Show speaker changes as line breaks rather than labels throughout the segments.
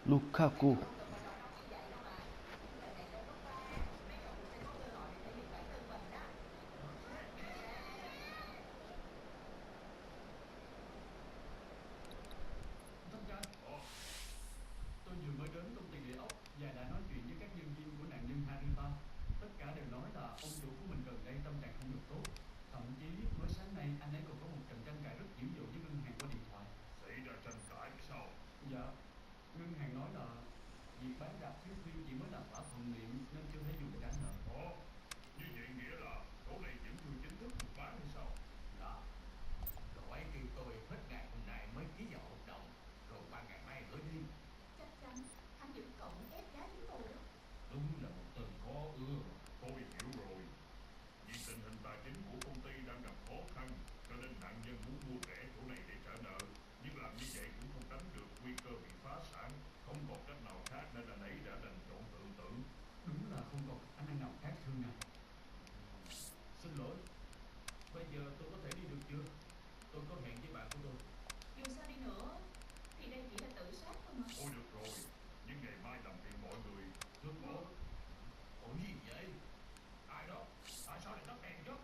Lukaku.
Tôi vừa mới đến công ty địa ốc và đã nói chuyện với các nhân viên của nạn nhân Harry. Tất cả đều nói là ông chủ của mình gần đây tâm trạng không được tốt. Thậm chí mới sáng nay anh ấy còn có một trận tranh cãi rất dữ dội với ngân hàng qua điện thoại.
Xảy ra tranh cãi sao?
Dạ, ngân hàng nói là việc bán rạp chiếu phim chỉ mới là thỏa thuận miệng nên chưa thể dùng để trả nợ.
Ồ, như vậy nghĩa là chỗ này vẫn chưa chính thức được bán hay sao?
Đó, cậu ấy kêu tôi hết ngày hôm nay mới ký vào hợp đồng, rồi qua ngày mai gửi đi.
Chắc chắn hắn giữ cậu ép giá chúng tôi đó.
Đúng là một tên khó ưa. Tôi hiểu rồi. Vì tình hình tài chính của công ty đang gặp khó khăn, cho nên nạn nhân muốn mua rẻ chỗ này để trả nợ. Nhưng làm như vậy cũng không tránh được nguy cơ bị phá sản. Không còn cách nào khác nên anh ấy đã đành chọn tự tử.
Đúng là không còn khả năng nào khác thương này. Xin lỗi, bây giờ tôi có thể đi được chưa? Tôi có hẹn với bạn của tôi.
Dù sao đi nữa thì đây chỉ là tự sát thôi mà.
Thôi được rồi, nhưng ngày mai làm phiền mọi người.
Rút bỏ. Ủa gì vậy? Ai đó? Tại sao lại tắt đèn chứ?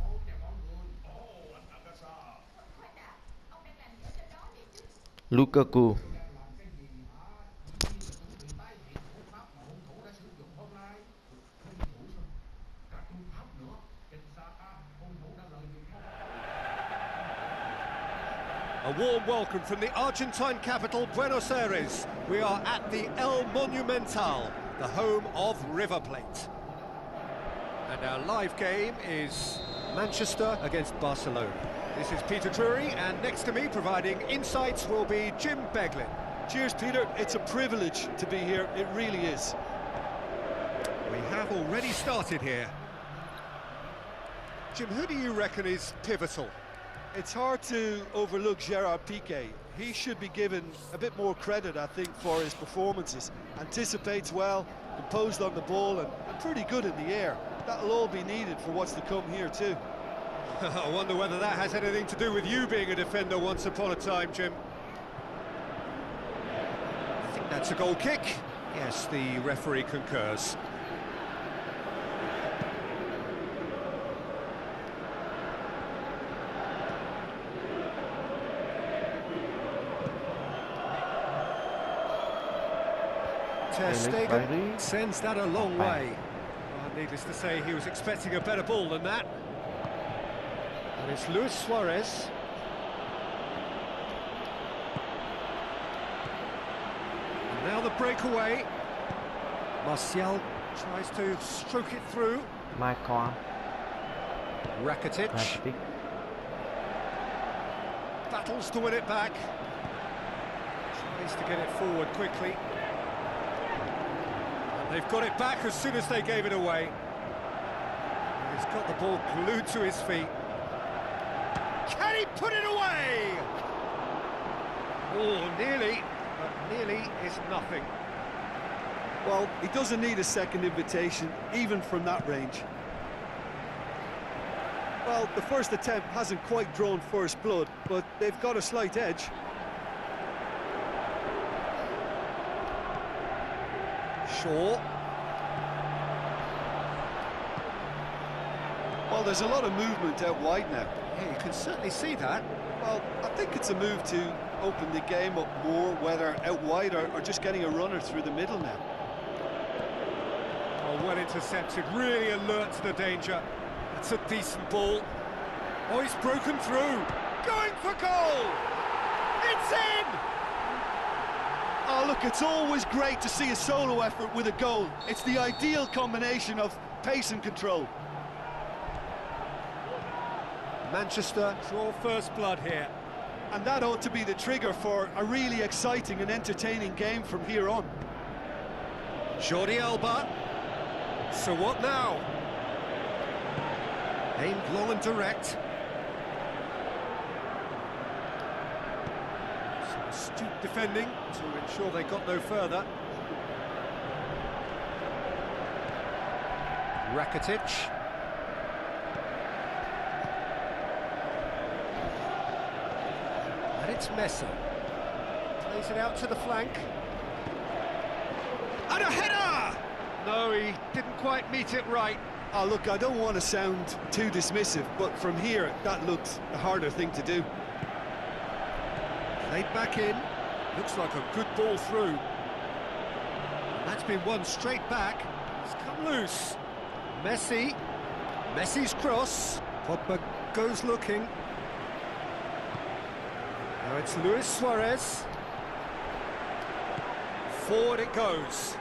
Ôi chào mọi người.
Ồ, anh Akasa.
Khoan đã, ông đang làm gì ở trên đó vậy chứ?
Lukaku.
Tôi đang làm cái gì hả? Như là chuẩn bị tái hiện thủ pháp mà hung thủ đã sử dụng hôm nay. Hung thủ sao? Cả thủ pháp nữa. Trên xa ta, hung thủ đã lợi dụng không?
A warm welcome from the Argentine capital, Buenos Aires. We are at the El Monumental, the home of River Plate. And our live game is Manchester against Barcelona. This is Peter Drury, and next to me providing insights will be Jim Beglin.
Cheers, Peter. It's a privilege to be here. It really is.
We have already started here. Jim, who do you reckon is pivotal?
It's hard to overlook Gerard Piqué. He should be given a bit more credit, I think, for his performances. Anticipates well, composed on the ball, and pretty good in the air. That'll all be needed for what's to come here too.
I wonder whether that has anything to do with you being a defender once upon a time, Jim. I think that's a goal kick. Yes, the referee concurs. Ter Stegen sends that a long way. Well, needless to say, he was expecting a better ball than that. And it's Luis Suarez. And now the breakaway. Martial tries to stroke it through.
Michael.
Rakitic battles to win it back. Tries to get it forward quickly. And they've got it back as soon as they gave it away. He's got the ball glued to his feet. Can he put it away? Oh, nearly, but nearly is nothing.
Well, he doesn't need a second invitation, even from that range. Well, the first attempt hasn't quite drawn first blood, but they've got a slight edge.
Shaw.
Well, there's a lot of movement out wide now.
Yeah, you can certainly see that.
Well, I think it's a move to open the game up more, whether out wide or just getting a runner through the middle now.
Well intercepted, really alert to the danger. It's a decent ball. Oh, he's broken through. Going for goal! It's in!
Oh, look, it's always great to see a solo effort with a goal. It's the ideal combination of pace and control.
Manchester draw first blood here.
And that ought to be the trigger for a really exciting and entertaining game from here on.
Jordi Alba. So what now? Aimed long and direct. Some astute defending to ensure they got no further. Rakitic. And it's Messi. Plays it out to the flank. And a header! No, he didn't quite meet it right.
Oh, look, I don't want to sound too dismissive, but from here, that looks a harder thing to do.
Played back in. Looks like a good ball through. That's been won straight back. It's come loose. Messi. Messi's cross. Pogba goes looking. Now it's Luis Suarez. Forward it goes.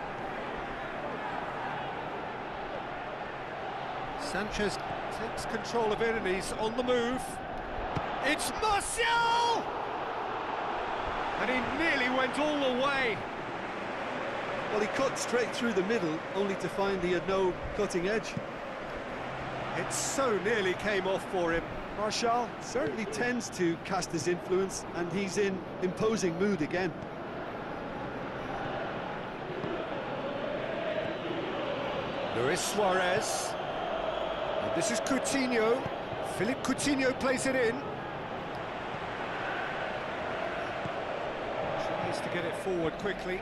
Sanchez takes control of it and he's on the move. It's Martial! And he nearly went all the way.
Well, he cut straight through the middle, only to find he had no cutting edge.
It so nearly came off for him.
Martial certainly tends to cast his influence, and he's in imposing mood again.
Luis Suarez. And this is Coutinho. Philippe Coutinho plays it in. Tries to get it forward quickly.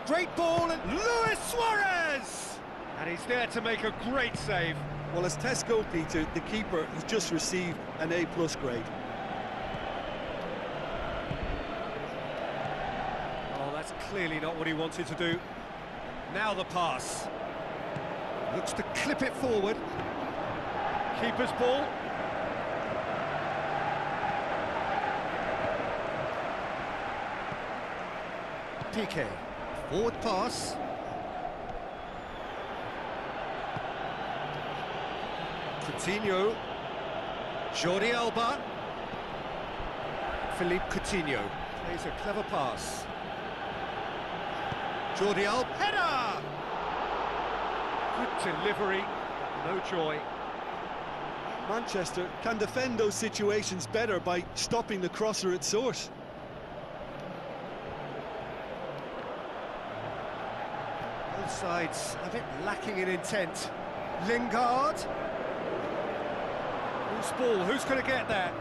Great ball, and Luis Suarez! And he's there to make a great save.
Well, as test goalkeeper, the keeper has just received an A+ grade.
Oh, that's clearly not what he wanted to do. Now the pass. Looks to clip it forward. Keeper's ball. Piqué. Forward pass. Coutinho. Jordi Alba. Philippe Coutinho plays a clever pass. Jordi Alba. Header! Good delivery. No joy.
Manchester can defend those situations better by stopping the crosser at source.
Both sides a bit lacking in intent. Lingard. Who's ball? Who's going to get there?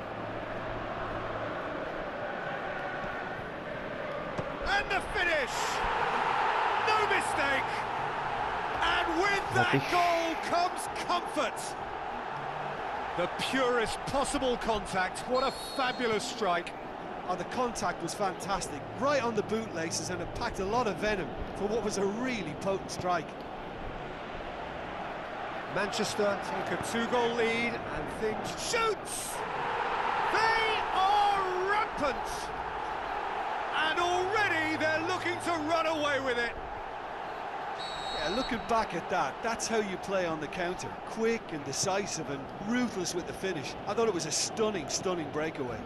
And the finish! No mistake! And with that goal comes comfort! The purest possible contact. What a fabulous strike.
Oh, the contact was fantastic, right on the bootlaces, and it packed a lot of venom for what was a really potent strike.
Manchester take a 2-goal lead and things shoots! They are rampant! And already they're looking to run away with it.
Yeah, looking back at that, that's how you play on the counter. Quick and decisive and ruthless with the finish. I thought it was a stunning, stunning breakaway.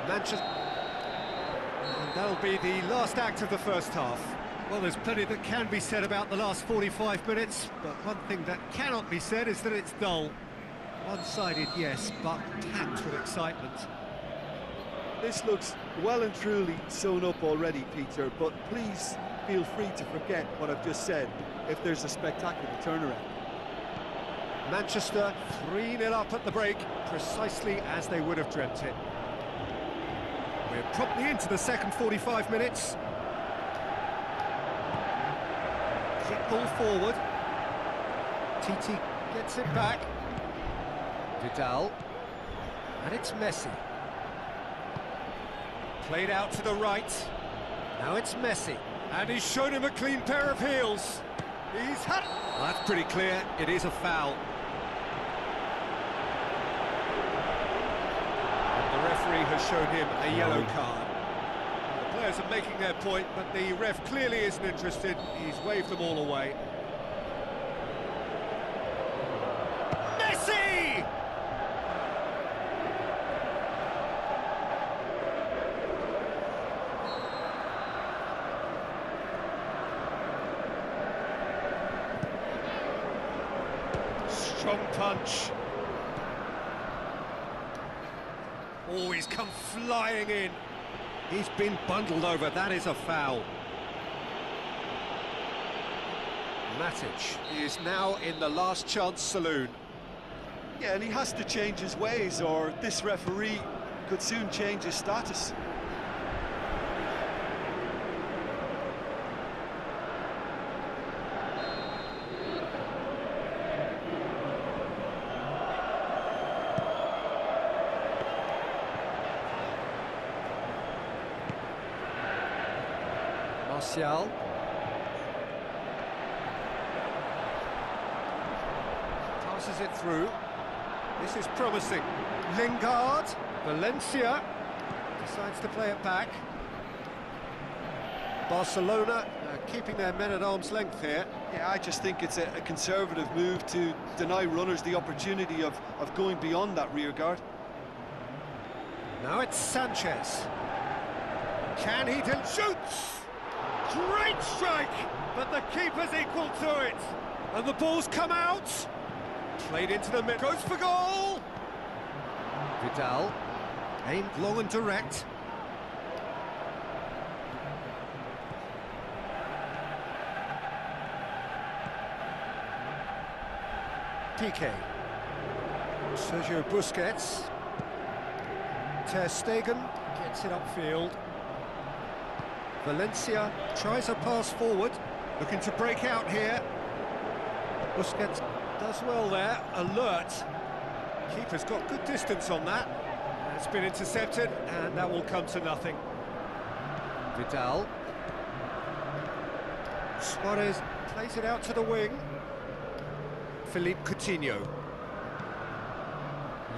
Manchester... And that'll be the last act of the first half. Well, there's plenty that can be said about the last 45 minutes, but one thing that cannot be said is that it's dull. One-sided, yes, but packed with excitement.
This looks well and truly sewn up already, Peter, but please feel free to forget what I've just said if there's a spectacular turnaround.
Manchester 3-0 up at the break, precisely as they would have dreamt it. We're promptly into the second 45 minutes. Kick ball forward. Titi gets it back. Vidal. And it's Messi. Played out to the right. Now it's Messi. And he's shown him a clean pair of heels. He's had... Well, that's pretty clear. It is a foul. And the referee has shown him a yellow card. The players are making their point, but the ref clearly isn't interested. He's waved them all away. Messi! Strong punch. Oh, he's come flying in. He's been bundled over. That is a foul. Matic is now in the last chance saloon.
Yeah, and he has to change his ways, or this referee could soon change his status.
Martial. Passes it through. This is promising. Lingard. Valencia decides to play it back. Barcelona keeping their men at arm's length here.
Yeah, I just think it's a conservative move to deny runners the opportunity of going beyond that rear guard.
Now it's Sanchez. Can he shoots? Great strike, but the keeper's equal to it. And the ball's come out. Played into the middle. Goes for goal. Vidal. Aimed long and direct. Piqué. Sergio Busquets. Ter Stegen gets it upfield. Valencia tries a pass forward, looking to break out here. Busquets does well there, alert. Keeper's got good distance on that. It's been intercepted, and that will come to nothing. Vidal. Suarez plays it out to the wing. Philippe Coutinho.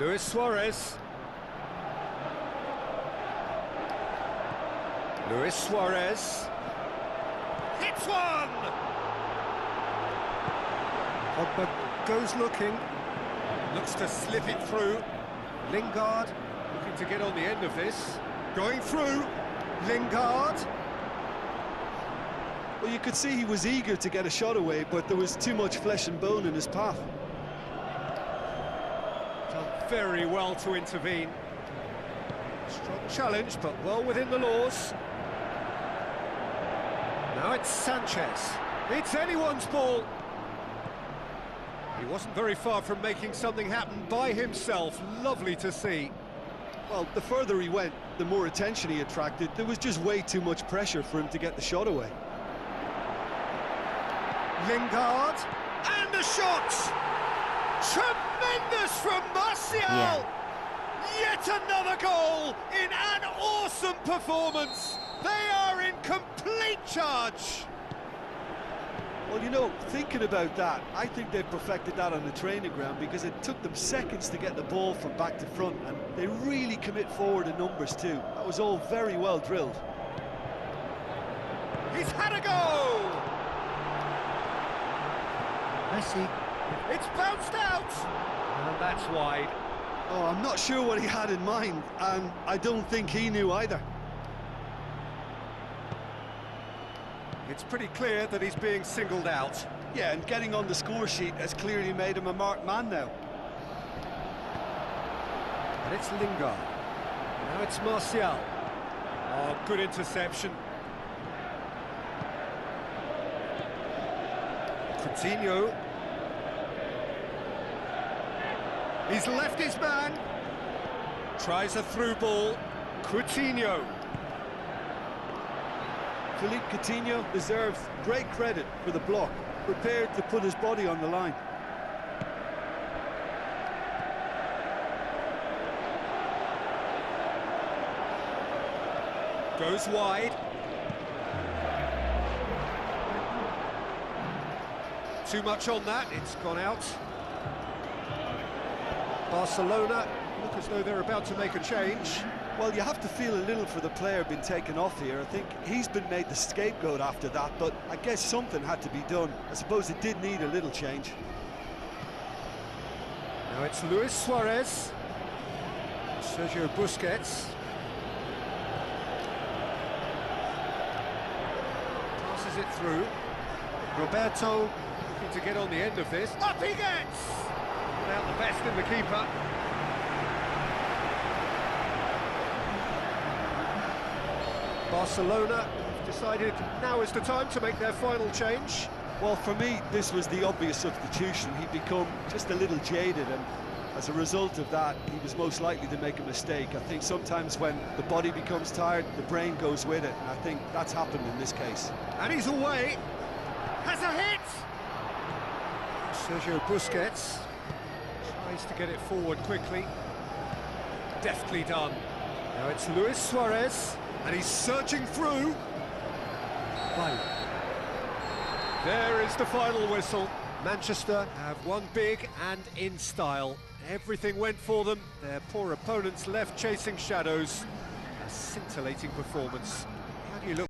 Luis Suarez. Luis Suarez. Hits one! Pogba goes looking. Looks to slip it through. Lingard looking to get on the end of this. Going through. Lingard.
Well, you could see he was eager to get a shot away, but there was too much flesh and bone in his path.
Done very well to intervene. Strong challenge, but well within the laws. Now it's Sanchez. It's anyone's ball. He wasn't very far from making something happen by himself. Lovely to see.
Well, the further he went, the more attention he attracted. There was just way too much pressure for him to get the shot away.
Lingard, and the shot! Tremendous from Martial!
Yeah.
Yet another goal in an awesome performance. They are in complete charge.
Well, you know, thinking about that, I think they've perfected that on the training ground, because it took them seconds to get the ball from back to front, and they really commit forward in numbers too. That was all very well drilled.
He's had a go!
Messi.
It's bounced out! And that's wide.
Oh, I'm not sure what he had in mind, and I don't think he knew either.
It's pretty clear that he's being singled out.
Yeah, and getting on the score sheet has clearly made him a marked man now.
And it's Lingard. Now it's Martial. Oh, good interception. Coutinho. He's left his man. Tries a through ball. Coutinho.
Philippe Coutinho deserves great credit for the block, prepared to put his body on the line.
Goes wide. Too much on that, it's gone out. Barcelona look as though they're about to make a change.
Well, you have to feel a little for the player being taken off here. I think he's been made the scapegoat after that, but I guess something had to be done. I suppose it did need a little change.
Now it's Luis Suarez. Sergio Busquets. Passes it through. Roberto looking to get on the end of this. Up he gets! Without the best in the keeper. Barcelona have decided now is the time to make their final change.
Well, for me, this was the obvious substitution. He'd become just a little jaded, and as a result of that, he was most likely to make a mistake. I think sometimes when the body becomes tired, the brain goes with it, and I think that's happened in this case.
And he's away. Has a hit! Sergio Busquets tries to get it forward quickly. Deftly done. Now it's Luis Suarez, and he's searching through. Bye. There is the final whistle. Manchester have won big and in style. Everything went for them. Their poor opponents left chasing shadows. A scintillating performance. How do you look?